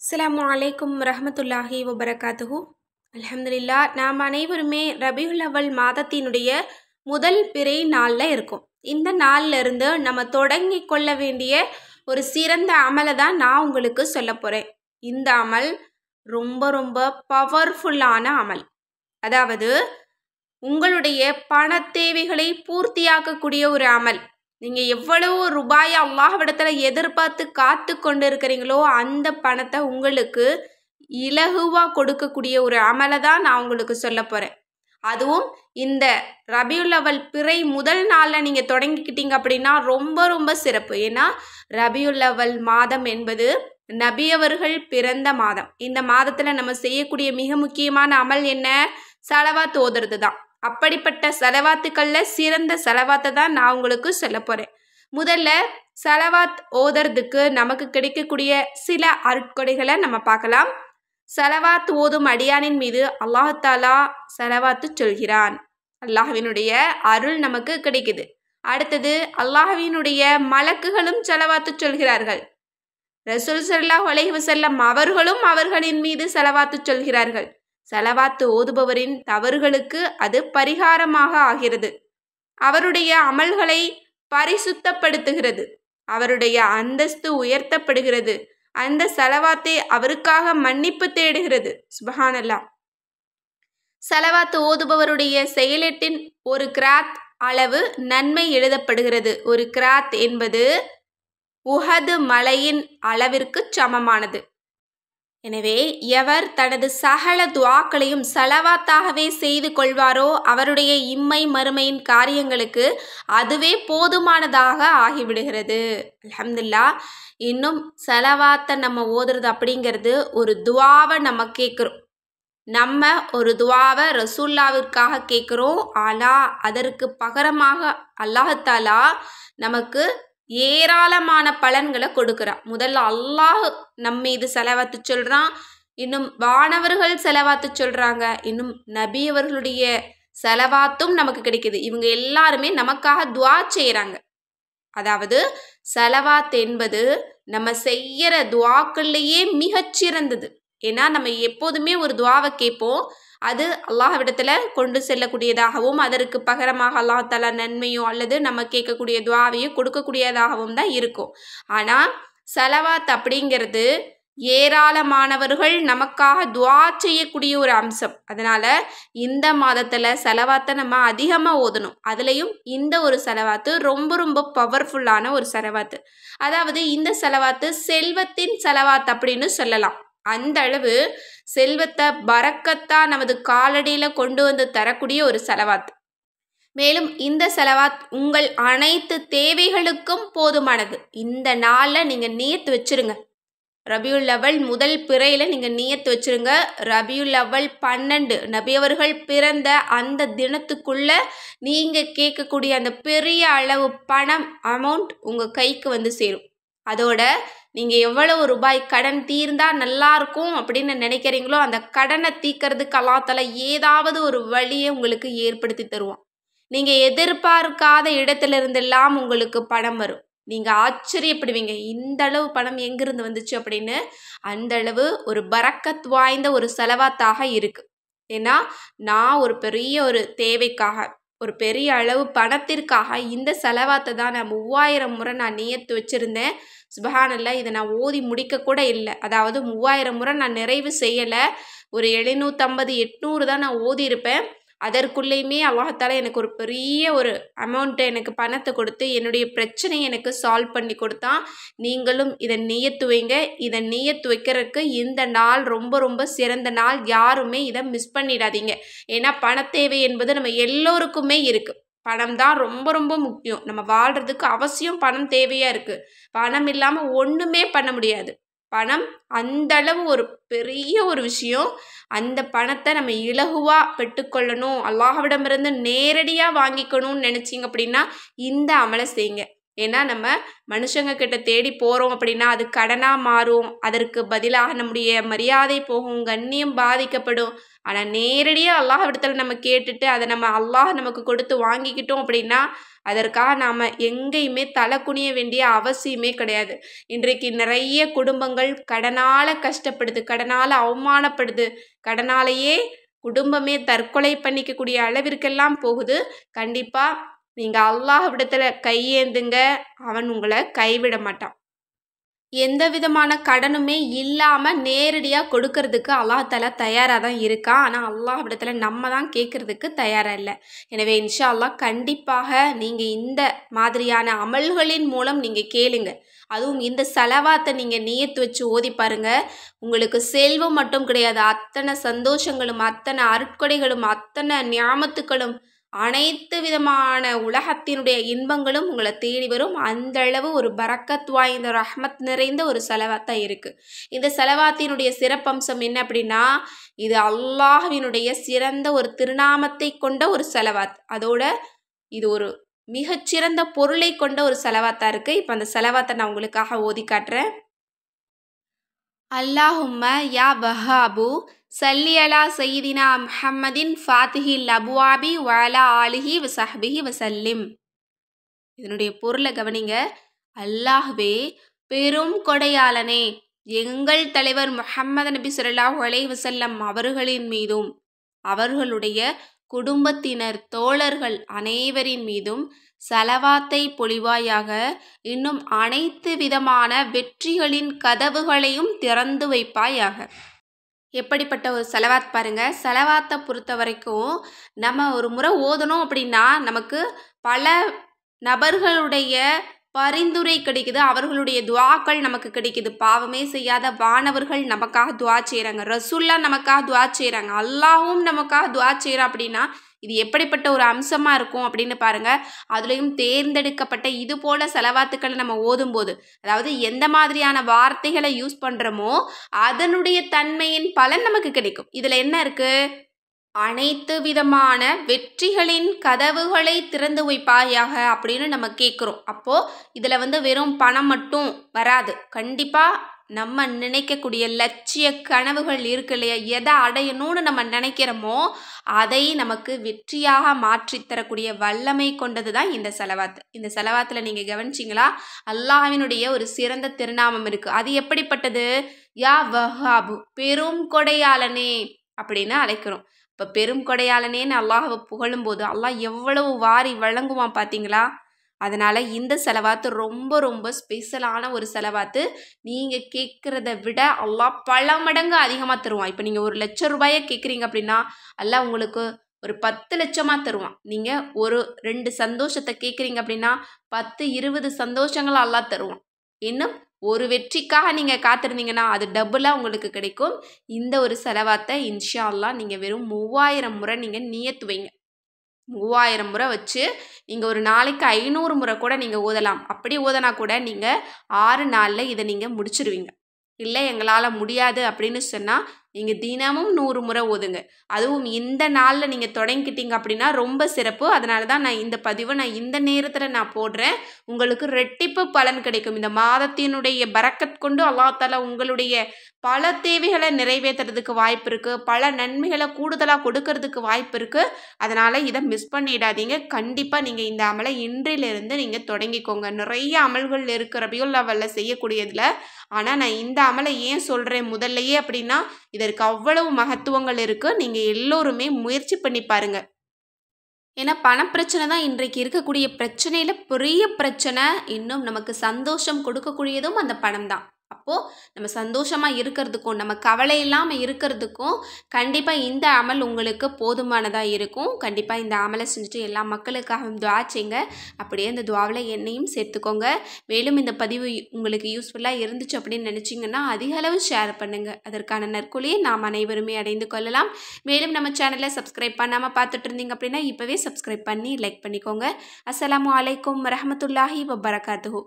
அஸ்ஸலாமு அலைக்கும் ரஹ்மத்துல்லாஹி வபரகாத்துஹு. அல்ஹம்துலில்லா, நாம் அனைவருமே ரபியுல் அவல் மாதத்தினுடைய முதல் பிறை நாளில் இருக்கோம். இந்த நாளில் இருந்து நம்ம தொடங்கி கொள்ள வேண்டிய ஒரு சிறந்த அமலை தான் நான் உங்களுக்கு சொல்ல போகிறேன். இந்த அமல் ரொம்ப ரொம்ப பவர்ஃபுல்லான அமல். அதாவது உங்களுடைய பண தேவைகளை பூர்த்தியாக்கக்கூடிய ஒரு அமல். நீங்கள் எவ்வளவு ரூபாய் அல்லாஹ்விடத்தில் எதிர்பார்த்து காத்து கொண்டு இருக்கிறீங்களோ அந்த பணத்தை உங்களுக்கு இலகுவாக கொடுக்கக்கூடிய ஒரு அமலை தான் நான் உங்களுக்கு சொல்ல போகிறேன். அதுவும் இந்த ரபியுல் அவல் பிறை முதல் நாளில் நீங்கள் தொடங்கிக்கிட்டீங்க அப்படின்னா ரொம்ப ரொம்ப சிறப்பு. ஏன்னா ரபியுல் அவல் மாதம் என்பது நபியவர்கள் பிறந்த மாதம். இந்த மாதத்தில் நம்ம செய்யக்கூடிய மிக முக்கியமான அமல் என்ன? ஸலவாத் ஓதுறது தான். அப்படிப்பட்ட ஸலவாத்துக்களில் சிறந்த ஸலவாத்தை தான் நான் உங்களுக்கு சொல்ல போகிறேன். முதல்ல ஸலவாத் ஓதுறதுக்கு நமக்கு கிடைக்கக்கூடிய சில அருட்கொடைகளை நம்ம பார்க்கலாம். ஸலவாத் ஓதும் அடியானின் மீது அல்லாஹ் தாலா ஸலவாத்து சொல்கிறான். அல்லாஹ்வினுடைய அருள் நமக்கு கிடைக்குது. அடுத்தது அல்லாஹ்வினுடைய மலக்குகளும் ஸலவாத்து சொல்கிறார்கள். ரசூல் ஸல்லல்லாஹு அலைஹி வஸல்லம் அவர்களும் அவர்களின் மீது ஸலவாத்து சொல்கிறார்கள். ஸலவாத்து ஓதுபவரின் தவறுகளுக்கு அது பரிகாரமாக ஆகிறது. அவருடைய அமல்களை பரிசுத்தப்படுத்துகிறது. அவருடைய அந்தஸ்து உயர்த்தப்படுகிறது. அந்த ஸலவாத்தை அவருக்காக மன்னிப்பு தேடுகிறது. சுப்ஹானல்லாஹ். ஸலவாத்து ஓதுபவருடைய செயலீட்டின் ஒரு கிராத் அளவு நன்மை எழுதப்படுகிறது. ஒரு கிராத் என்பது உஹது மலையின் அளவிற்கு சமமானது. எனவே எவர் தனது சகல துஆக்களையும் ஸலவாத்தாகவே செய்து கொள்வாரோ அவருடைய இம்மை மறுமையின் காரியங்களுக்கு அதுவே போதுமானதாக ஆகிவிடுகிறது. அல்ஹம்துலில்லாஹ். இன்னும் ஸலவாத்தை நம்ம ஓதுறது அப்படிங்கிறது ஒரு துஆவை நம்ம கேட்குறோம். நம்ம ஒரு துஆவை ரசூல்லாவிற்காக கேட்குறோம். ஆனால் அதற்கு பகரமாக அல்லாஹ் தாலா நமக்கு ஏராளமான பலன்களை கொடுக்குறான். முதல்ல அல்லாஹ் நம்ம மீது ஸலவாத்து சொல்கிறான். இன்னும் வானவர்கள் ஸலவாத்து சொல்கிறாங்க. இன்னும் நபி அவர்களுடைய ஸலவாத்தும் நமக்கு கிடைக்குது. இவங்க எல்லாருமே நமக்காக துஆ செய்கிறாங்க. அதாவது ஸலவாத் என்பது நம்ம செய்கிற துஆக்கள்லேயே மிகச்சிறந்தது. ஏன்னா நம்ம எப்போதுமே ஒரு துஆவை கேட்போம். அது அல்லாஹ்விடத்தில் கொண்டு செல்லக்கூடியதாகவும் அதற்கு பகரமாக அல்லாஹ் தஆலா நன்மையோ அல்லது நம்ம கேட்கக்கூடிய துஆவையோ கொடுக்கக்கூடியதாகவும் தான் இருக்கும். ஆனால் ஸலவாத் அப்படிங்கிறது ஏராளமானவர்கள் நமக்காக துஆ செய்யக்கூடிய ஒரு அம்சம். அதனால் இந்த மாதத்தில் ஸலவாத்தை நம்ம அதிகமாக ஓதணும். அதுலேயும் இந்த ஒரு ஸலவாத்து ரொம்ப ரொம்ப பவர்ஃபுல்லான ஒரு ஸலவாத்து. அதாவது இந்த ஸலவாத்து செல்வத்தின் ஸலவாத் அப்படின்னு சொல்லலாம். அந்த அளவு செல்வத்தை பரக்கத்தா நமது காலடியில் கொண்டு வந்து தரக்கூடிய ஒரு ஸலவாத். மேலும் இந்த ஸலவாத் உங்கள் அனைத்து தேவைகளுக்கும் போதுமானது. இந்த நாளில் நீங்கள் நியத்து வச்சுருங்க. ரபியுல் அவல் முதல் பிறையில் நீங்கள் நியத்து வச்சுருங்க. ரபியுல் அவல் 12 நபியவர்கள் பிறந்த அந்த தினத்துக்குள்ளே நீங்கள் கேட்கக்கூடிய அந்த பெரிய அளவு பணம் அமௌண்ட் உங்கள் கைக்கு வந்து சேரும். அதோட நீங்கள் எவ்வளவு ரூபாய் கடன் தீர்ந்தால் நல்லாயிருக்கும் அப்படின்னு நினைக்கிறீங்களோ அந்த கடனை தீர்க்கறதுக்கு அல்லாஹ் தஆலா ஏதாவது ஒரு வழியை உங்களுக்கு ஏற்படுத்தி தருவான். நீங்கள் எதிர்பார்க்காத இடத்துலேருந்தெல்லாம் உங்களுக்கு பணம் வரும். நீங்கள் ஆச்சரியப்படுவீங்க, இந்த அளவு பணம் எங்கிருந்து வந்துச்சு அப்படின்னு. அந்த அளவு ஒரு பரக்கத் வாய்ந்த ஒரு ஸலவாத்தாக இருக்குது. ஏன்னா நான் ஒரு பெரிய ஒரு தேவைக்காக ஒரு பெரிய அளவு பணத்திற்காக இந்த ஸலவாத்தை தான் நான் 3000 முறை நான் நியத்து வச்சுருந்தேன். சுப்ஹானல்லாஹ். இதை நான் ஓதி முடிக்க கூட இல்லை. அதாவது 3000 முறை நான் நிறைவு செய்யலை. ஒரு 750 800 தான் நான் ஓதியிருப்பேன். அதற்குள்ளேயுமே அல்லாஹ் தஆலா எனக்கு ஒரு பெரிய ஒரு அமௌண்ட்டை எனக்கு பணத்தை கொடுத்து என்னுடைய பிரச்சனையை எனக்கு சால்வ் பண்ணி கொடுத்தான். நீங்களும் இதை நியத்து வைங்க. இதை நியத்து வைக்கிறதுக்கு இந்த நாள் ரொம்ப ரொம்ப சிறந்த நாள். யாருமே இதை மிஸ் பண்ணிடாதீங்க. ஏன்னா பணத்தேவை என்பது நம்ம எல்லோருக்குமே இருக்குது. பணம் தான் ரொம்ப ரொம்ப முக்கியம். நம்ம வாழ்கிறதுக்கு அவசியம் பணம் தேவையாக இருக்குது. பணம் இல்லாமல் ஒன்றுமே பண்ண முடியாது. பணம் அந்தளவு ஒரு பெரிய ஒரு விஷயம். அந்த பணத்தை நம்ம இலகுவாக பெற்றுக்கொள்ளணும், அல்லாஹ்விடமிருந்து நேரடியாக வாங்கிக்கணும்னு நினச்சிங்க அப்படின்னா இந்த அமலை செய்யுங்க. ஏன்னா நம்ம மனுஷங்க கிட்ட தேடி போகிறோம் அப்படின்னா அது கடனாக மாறும், அதற்கு பதிலாக நம்முடைய மரியாதை போகும், கண்ணியம் பாதிக்கப்படும். ஆனால் நேரடியாக அல்லாஹ்விடத்தில் நம்ம கேட்டுட்டு அதை நம்ம அல்லாஹ் நமக்கு கொடுத்து வாங்கிக்கிட்டோம் அப்படின்னா அதற்காக நாம் எங்கேயுமே தலை குனிய வேண்டிய அவசியமே கிடையாது. இன்றைக்கு நிறைய குடும்பங்கள் கடனால் கஷ்டப்படுது, கடனால் அவமானப்படுது, கடனாலேயே குடும்பமே தற்கொலை பண்ணிக்கக்கூடிய அளவிற்கெல்லாம் போகுது. கண்டிப்பாக நீங்கள் அல்லாஹ்விடத்தில் கையேந்துங்க, அவன் உங்களை கைவிட மாட்டான். எந்த விதமான கடனுமே இல்லாமல் நேரடியாக கொடுக்கறதுக்கு அல்லாஹ்தாலா தயாராக தான் இருக்கான். ஆனால் அல்லாஹ்விடத்தில் நம்ம தான் கேட்குறதுக்கு தயாராக இல்லை. எனவே இன்ஷா அல்லாஹ் கண்டிப்பாக நீங்கள் இந்த மாதிரியான அமல்களின் மூலம் நீங்கள் கேளுங்க. அதுவும் இந்த சலவாத்தை நீங்கள் நியத்து வச்சு ஓதி பாருங்க. உங்களுக்கு செல்வம் மட்டும் கிடையாது, அத்தனை சந்தோஷங்களும் அத்தனை அருட்கொடைகளும் அத்தனை ஞாபத்துக்களும் அனைத்து விதமான உலகத்தினுடைய இன்பங்களும் உங்களை தேடி வரும். அந்த அளவு ஒரு பரக்கத் வாய்ந்த ரஹ்மத் நிறைந்த ஒரு செலவாத்தான் இருக்குது. இந்த செலவாத்தினுடைய சிறப்பம்சம் என்ன அப்படின்னா, இது அல்லாஹ்வினுடைய சிறந்த ஒரு திருநாமத்தை கொண்ட ஒரு செலவாத். அதோட இது ஒரு மிகச்சிறந்த பொருளை கொண்ட ஒரு செலவாத்தாக இருக்குது. இப்போ அந்த செலவாத்தை நான் உங்களுக்காக ஓதி காட்டுறேன். அல்லாஹும்ம யா வஹாபு சல்லி அலா சையிதினா முஹம்மதின் ஃபாத்திஹில் அபுவாபி வலா ஆலிஹி வசஹ்பிஹி வசல்லிம். இதனுடைய பொருளை கவனிங்க. அல்லாஹ்வே பெரும் கொடையாளனே, எங்கள் தலைவர் முஹம்மது நபி ஸல்லல்லாஹு அலைஹி வஸல்லம் அவர்களின் மீதும் அவர்களுடைய குடும்பத்தினர் தோழர்கள் அனைவரின் மீதும் சலவாத்தை பொழிவாயாக. இன்னும் அனைத்து விதமான வெற்றிகளின் கதவுகளையும் திறந்து வைப்பாயாக. எப்படிப்பட்ட ஒரு செலவாத் பாருங்க. செலவாத்தை பொறுத்த வரைக்கும் நம்ம ஒரு முறை ஓதணும் அப்படின்னா நமக்கு பல நபர்களுடைய பரிந்துரை கிடைக்குது, அவர்களுடைய துவாக்கள் நமக்கு கிடைக்குது. பாவமே செய்யாத வானவர்கள் நமக்காக துவா செய்கிறாங்க, ரசூல்லா நமக்காக துவா செய்கிறாங்க, அல்லாஹும் நமக்காக துவா செய்கிறான். அப்படின்னா இது எப்படிப்பட்ட ஒரு அம்சமாக இருக்கும் அப்படின்னு பாருங்கள். அதுலேயும் தேர்ந்தெடுக்கப்பட்ட இது போல் செலவாத்துக்களை நம்ம ஓதும்போது, அதாவது எந்த மாதிரியான வார்த்தைகளை யூஸ் பண்ணுறோமோ அதனுடைய தன்மையின் பலன் நமக்கு கிடைக்கும். இதில் என்ன இருக்குது? அனைத்து விதமான வெற்றிகளின் கதவுகளை திறந்து வைப்பாயாக அப்படின்னு நம்ம கேட்குறோம். அப்போது இதில் வெறும் பணம் மட்டும் வராது. கண்டிப்பாக நம்ம நினைக்கக்கூடிய லட்சிய கனவுகள் இருக்கு இல்லையா, எதை அடையணும்னு நம்ம நினைக்கிறோமோ அதை நமக்கு வெற்றியாக மாற்றித்தரக்கூடிய வல்லமை கொண்டது தான் இந்த செலவாத்து. இந்த செலவாத்தில் நீங்கள் கவனிச்சிங்களா, அல்லாஹ்வினுடைய ஒரு சிறந்த திருநாமம் இருக்குது. அது எப்படிப்பட்டது? யா வஹாபு, பெரும் கொடையாளனே அப்படின்னு அழைக்கிறோம். இப்போ பெரும் கொடையாளனேன்னு அல்லாஹ்வை புகழும்போது அல்லாஹ் எவ்வளவு வாரி வழங்குவான் பார்த்தீங்களா? அதனால் இந்த செலவாத்து ரொம்ப ரொம்ப ஸ்பெஷலான ஒரு செலவாத்து. நீங்கள் கேட்குறத விட அல்லாஹ் பல மடங்கு அதிகமாக தருவான். இப்போ நீங்கள் 1,00,000 ரூபாயை கேட்குறீங்க அப்படின்னா அல்லாஹ் உங்களுக்கு ஒரு 10 லட்சமாக தருவான். நீங்கள் ஒரு 2 சந்தோஷத்தை கேட்குறீங்க அப்படின்னா 10, 20 சந்தோஷங்களை அல்லாஹ் தருவான். இன்னும் ஒரு வெற்றிக்காக நீங்கள் காத்திருந்தீங்கன்னா அது டபுளாக உங்களுக்கு கிடைக்கும். இந்த ஒரு செலவாத்தை இன்ஷா அல்லாஹ் நீங்கள் வெறும் 3000 முறை நீங்கள் நியத்து வைங்க. 3000 முறை வச்சு நீங்கள் ஒரு நாளைக்கு 500 முறை கூட நீங்கள் ஓதலாம். அப்படி ஓதனா கூட நீங்கள் 6 நாளில் இதை நீங்கள் முடிச்சிருவீங்க. இல்லை எங்களால் முடியாது அப்படின்னு சொன்னால் நீங்கள் தினமும் 100 முறை ஓதுங்க. அதுவும் இந்த நாளில் நீங்கள் தொடங்கிக்கிட்டீங்க அப்படின்னா ரொம்ப சிறப்பு. அதனால தான் நான் இந்த பதிவை இந்த நேரத்தில் நான் போடுறேன். உங்களுக்கு ரெட்டிப்பு பலன் கிடைக்கும். இந்த மாதத்தினுடைய பரக்கத் கொண்டு அல்லாஹ் தஆலா உங்களுடைய பல தேவைகளை நிறைவேற்றுறதுக்கு வாய்ப்பு இருக்குது, பல நன்மைகளை கூடுதலாக கொடுக்கறதுக்கு வாய்ப்பு இருக்குது. அதனால் இதை மிஸ் பண்ணிடாதீங்க. கண்டிப்பாக நீங்கள் இந்த அமலை இன்றிலிருந்து நீங்கள் தொடங்கிக்கோங்க. நிறைய அமல்கள் இருக்குது ரபியுல் அவல்ல செய்யக்கூடியதில். ஆனால் நான் இந்த அமலை ஏன் சொல்கிறேன் முதல்லையே அப்படின்னா இதற்கு அவ்வளவு மகத்துவங்கள் இருக்குது. நீங்கள் எல்லோருமே முயற்சி பண்ணி பாருங்கள். ஏன்னா பணப்பிரச்சனை தான் இன்றைக்கு இருக்கக்கூடிய பிரச்சனையில் பெரிய பிரச்சனை. இன்னும் நமக்கு சந்தோஷம் கொடுக்கக்கூடியதும் அந்த பணம் தான். அப்போது நம்ம சந்தோஷமாக இருக்கிறதுக்கும் நம்ம கவலை இல்லாமல் இருக்கிறதுக்கும் கண்டிப்பாக இந்த அமல் உங்களுக்கு போதுமானதாக இருக்கும். கண்டிப்பாக இந்த அமலை செஞ்சுட்டு எல்லா மக்களுக்காகவும் துவா செய்யுங்க. அப்படியே இந்த துவாவில் என்னையும் சேர்த்துக்கோங்க. மேலும் இந்த பதிவு உங்களுக்கு யூஸ்ஃபுல்லாக இருந்துச்சு அப்படின்னு நினச்சிங்கன்னா அதிக அளவு ஷேர் பண்ணுங்கள். அதற்கான நற்கூலியை நாம் அனைவருமே அடைந்து கொள்ளலாம். மேலும் நம்ம சேனலை சப்ஸ்கிரைப் பண்ணாமல் பார்த்துட்டு இருந்தீங்க அப்படின்னா இப்போவே சப்ஸ்கிரைப் பண்ணி லைக் பண்ணிக்கோங்க. அஸ்ஸலாமு அலைக்கும் வரஹ்மத்துல்லாஹி வபரகாத்துஹு.